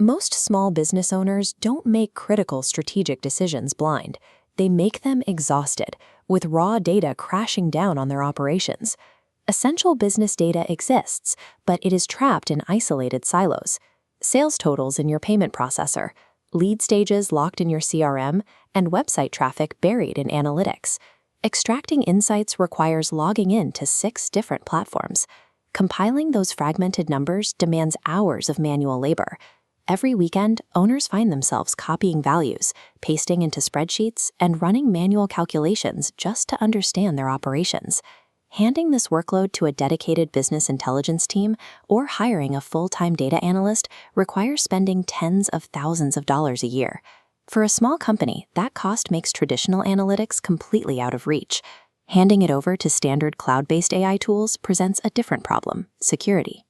Most small business owners don't make critical strategic decisions blind. They make them exhausted, with raw data crashing down on their operations. Essential business data exists, but it is trapped in isolated silos. Sales totals in your payment processor, lead stages locked in your CRM, and website traffic buried in analytics. Extracting insights requires logging in to 6 different platforms. Compiling those fragmented numbers demands hours of manual labor. Every weekend, owners find themselves copying values, pasting into spreadsheets, and running manual calculations just to understand their operations. Handing this workload to a dedicated business intelligence team or hiring a full-time data analyst requires spending tens of thousands of dollars a year. For a small company, that cost makes traditional analytics completely out of reach. Handing it over to standard cloud-based AI tools presents a different problem: security.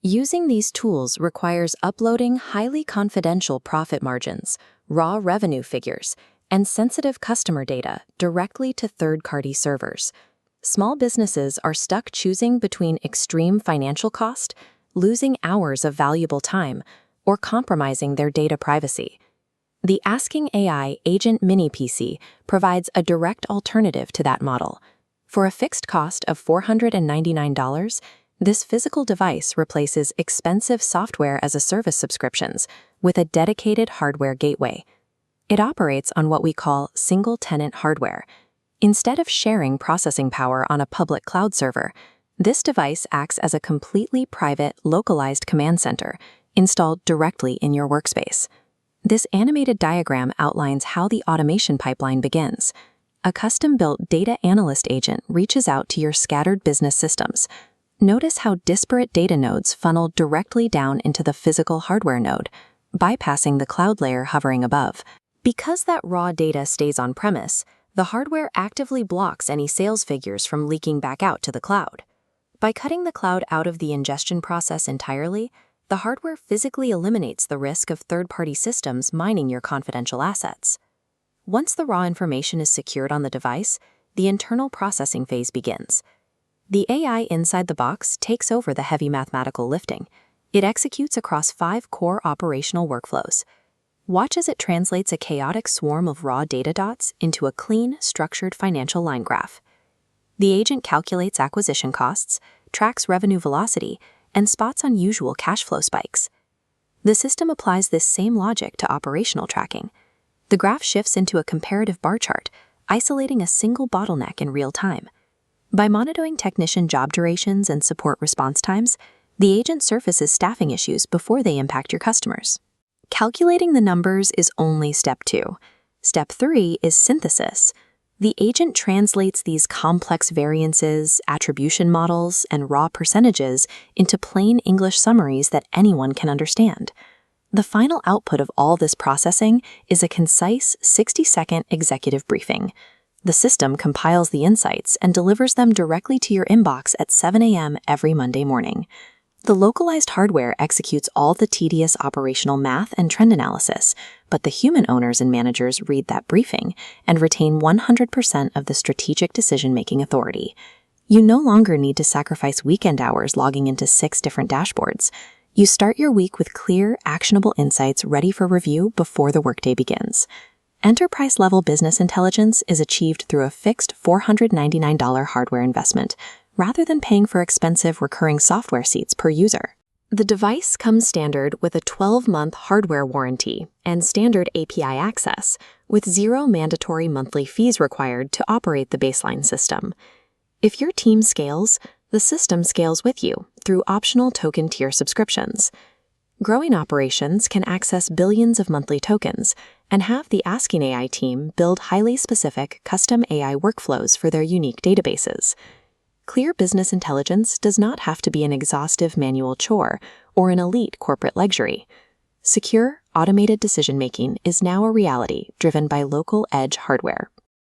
Using these tools requires uploading highly confidential profit margins, raw revenue figures, and sensitive customer data directly to third-party servers. Small businesses are stuck choosing between extreme financial cost, losing hours of valuable time, or compromising their data privacy. The askingAi Agent Mini PC provides a direct alternative to that model. For a fixed cost of $499, this physical device replaces expensive software-as-a-service subscriptions with a dedicated hardware gateway. It operates on what we call single-tenant hardware. Instead of sharing processing power on a public cloud server, this device acts as a completely private, localized command center installed directly in your workspace. This animated diagram outlines how the automation pipeline begins. A custom-built Data Analyst Agent reaches out to your scattered business systems. Notice how disparate data nodes funnel directly down into the physical hardware node, bypassing the cloud layer hovering above. Because that raw data stays on-premise, the hardware actively blocks any sales figures from leaking back out to the cloud. By cutting the cloud out of the ingestion process entirely, the hardware physically eliminates the risk of third-party systems mining your confidential assets. Once the raw information is secured on the device, the internal processing phase begins. The AI inside the box takes over the heavy mathematical lifting. It executes across 5 core operational workflows. Watch as it translates a chaotic swarm of raw data dots into a clean, structured financial line graph. The agent calculates acquisition costs, tracks revenue velocity, and spots unusual cash flow spikes. The system applies this same logic to operational tracking. The graph shifts into a comparative bar chart, isolating a single bottleneck in real time. By monitoring technician job durations and support response times, the agent surfaces staffing issues before they impact your customers. Calculating the numbers is only step 2. Step 3 is synthesis. The agent translates these complex variances, attribution models, and raw percentages into plain English summaries that anyone can understand. The final output of all this processing is a concise 60-second executive briefing. The system compiles the insights and delivers them directly to your inbox at 7 a.m. every Monday morning. The localized hardware executes all the tedious operational math and trend analysis, but the human owners and managers read that briefing and retain 100% of the strategic decision-making authority. You no longer need to sacrifice weekend hours logging into 6 different dashboards. You start your week with clear, actionable insights ready for review before the workday begins. Enterprise-level business intelligence is achieved through a fixed $499 hardware investment, rather than paying for expensive recurring software seats per user. The device comes standard with a 12-month hardware warranty and standard API access, with 0 mandatory monthly fees required to operate the baseline system. If your team scales, the system scales with you through optional token tier subscriptions. Growing operations can access billions of monthly tokens and have the askingAi team build highly specific custom AI workflows for their unique databases. Clear business intelligence does not have to be an exhaustive manual chore or an elite corporate luxury. Secure, automated decision-making is now a reality driven by local edge hardware.